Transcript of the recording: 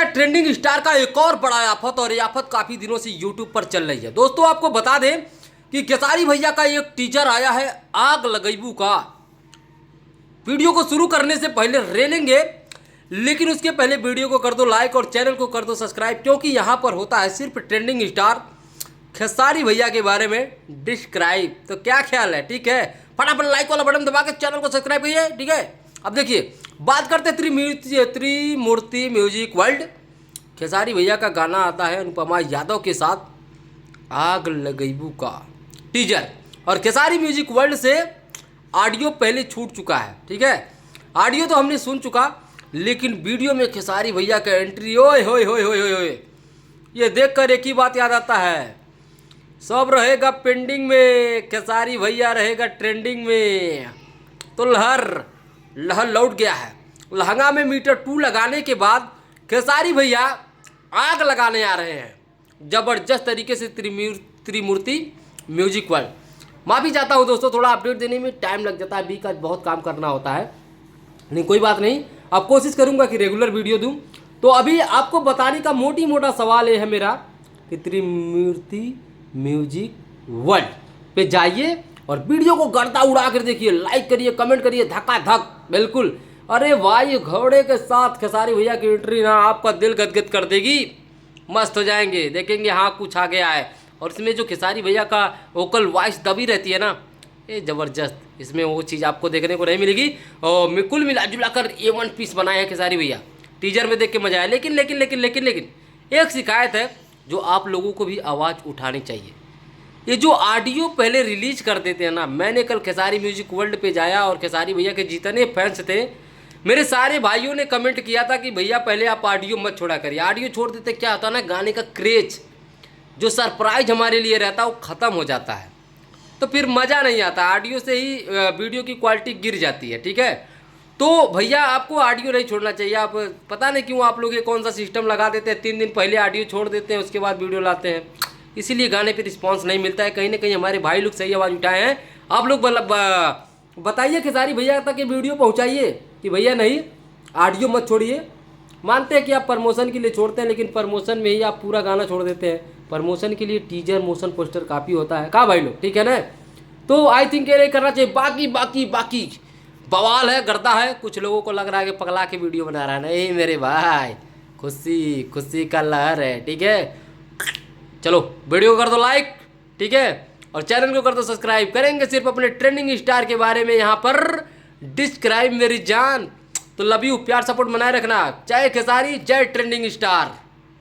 Trending star का एक और बड़ा आफत, और ये आफत काफ़ी दिनों से यूट्यूब पर चल रही है। दोस्तों आपको बता दें कि खेसारी भैया का एक टीजर आया है आग लगैबू का। वीडियो को शुरू करने से पहले रेलेंगे, लेकिन उसके पहले वीडियो को कर दो लाइक और चैनल को कर दो सब्सक्राइब, क्योंकि यहाँ पर होता है सिर्फ ट्रेंडिंग स्टार खेसारी भैया के बारे में डिस्क्राइब। तो क्या ख्याल है? ठीक है, फटाफट लाइक वाला बटन दबा के चैनल को सब्सक्राइब करिए। ठीक है, अब देखिए बात करते त्रिमूर्ति म्यूजिक वर्ल्ड। खेसारी भैया का गाना आता है अनुपमा यादव के साथ आग लगैबू का टीजर, और खेसारी म्यूजिक वर्ल्ड से ऑडियो पहले छूट चुका है। ठीक है, ऑडियो तो हमने सुन चुका, लेकिन वीडियो में खेसारी भैया का एंट्री ओए होए होए होए होए होए, ये देखकर एक ही बात याद आता है, सब रहेगा पेंडिंग में, खेसारी भैया रहेगा ट्रेंडिंग में। तो लहर लौट गया है। लहंगा में मीटर 2 लगाने के बाद खेसारी भैया आग लगाने आ रहे हैं जबरदस्त तरीके से त्रिमूर्ति म्यूजिक वर्ल्ड। माफ़ी चाहता हूँ दोस्तों, थोड़ा अपडेट देने में टाइम लग जाता है, अभी का बहुत काम करना होता है, नहीं कोई बात नहीं, अब कोशिश करूँगा कि रेगुलर वीडियो दूँ। तो अभी आपको बताने का मोटा सवाल ये है मेरा कि त्रिमूर्ति म्यूजिक वर्ल्ड पे जाइए और वीडियो को गर्दा उड़ा कर देखिए, लाइक करिए, कमेंट करिए, धक्का धक बिल्कुल। अरे भाई घोड़े के साथ खेसारी भैया की एंट्री ना आपका दिल गदगद कर देगी, मस्त हो जाएंगे, देखेंगे हाँ कुछ आ गया है। और इसमें जो खेसारी भैया का वोकल वॉइस दबी रहती है ना, ये ज़बरदस्त, इसमें वो चीज़ आपको देखने को नहीं मिलेगी। और कुल मिला जुला कर A1 पीस बनाया है खेसारी भैया, टीजर में देख के मजा आया। लेकिन लेकिन लेकिन लेकिन लेकिन एक शिकायत है जो आप लोगों को भी आवाज़ उठानी चाहिए। ये जो ऑडियो पहले रिलीज कर देते हैं ना, मैंने कल खेसारी म्यूजिक वर्ल्ड पे जाया और खेसारी भैया के जितने फैंस थे, मेरे सारे भाइयों ने कमेंट किया था कि भैया पहले आप ऑडियो मत छोड़ा करिए। ऑडियो छोड़ देते क्या होता है ना, गाने का क्रेज जो सरप्राइज हमारे लिए रहता है वो ख़त्म हो जाता है, तो फिर मज़ा नहीं आता, ऑडियो से ही वीडियो की क्वालिटी गिर जाती है। ठीक है, तो भैया आपको ऑडियो नहीं छोड़ना चाहिए। आप पता नहीं क्यों आप लोग ये कौन सा सिस्टम लगा देते हैं, 3 दिन पहले ऑडियो छोड़ देते हैं, उसके बाद वीडियो लाते हैं, इसीलिए गाने पे रिस्पांस नहीं मिलता है। कहीं ना कहीं हमारे भाई लोग सही आवाज़ उठाए हैं, आप लोग बताइए खेसारी भैया तक ये वीडियो पहुंचाइए कि भैया नहीं ऑडियो मत छोड़िए। मानते हैं कि आप प्रमोशन के लिए छोड़ते हैं, लेकिन प्रमोशन में ही आप पूरा गाना छोड़ देते हैं। प्रमोशन के लिए टीजर मोशन पोस्टर काफ़ी होता है, कहा भाई लोग, ठीक है ना। तो आई थिंक ये नहीं करना चाहिए। बाकी बवाल है, गर्दा है, कुछ लोगों को लग रहा है कि पगला के वीडियो बना रहा है। नहीं मेरे भाई, खुशी का लहर है। ठीक है, चलो वीडियो को कर दो लाइक, ठीक है, और चैनल को कर दो सब्सक्राइब। करेंगे सिर्फ अपने ट्रेंडिंग स्टार के बारे में यहाँ पर डिस्क्राइब मेरी जान। तो लव यू, प्यार सपोर्ट बनाए रखना। जय खेसारी, जय ट्रेंडिंग स्टार।